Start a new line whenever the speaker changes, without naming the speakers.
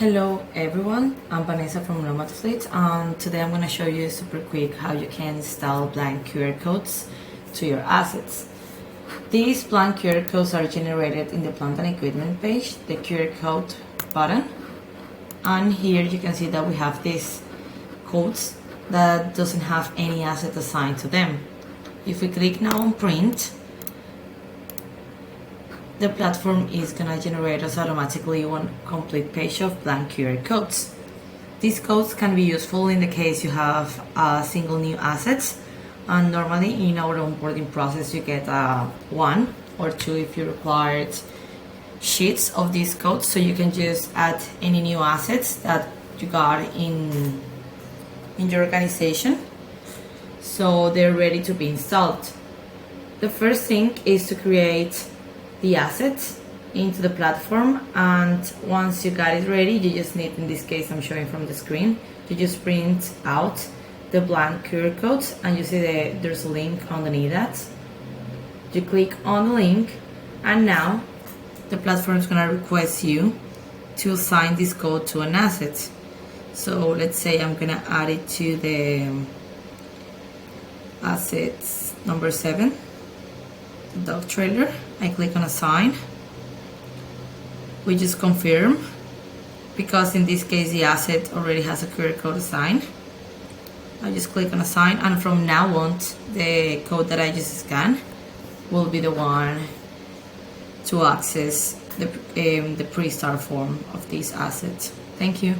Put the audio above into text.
Hello everyone, I'm Vanessa from Nomadhub, and today I'm going to show you super quick how you can install blank QR codes to your assets. These blank QR codes are generated in the plant and equipment page, the QR code button, and here you can see that we have these codes that doesn't have any asset assigned to them. If we click now on print, the platform is gonna generate us automatically one complete page of blank QR codes. These codes can be useful in the case you have a single new assets, and normally in our onboarding process you get one or two if you required sheets of these codes, so you can just add any new assets that you got in your organization so they're ready to be installed. The first thing is to create the assets into the platform, and once you got it ready, you just need, in this case I'm showing from the screen, you just print out the blank QR codes and you see there's a link underneath that. You click on the link and now the platform is going to request you to assign this code to an asset. So let's say I'm going to add it to the assets number 7, the dog trailer. I click on assign. We just confirm, because in this case the asset already has a QR code assigned. I just click on assign, and from now on the code that I just scanned will be the one to access the pre-start form of these assets. Thank you.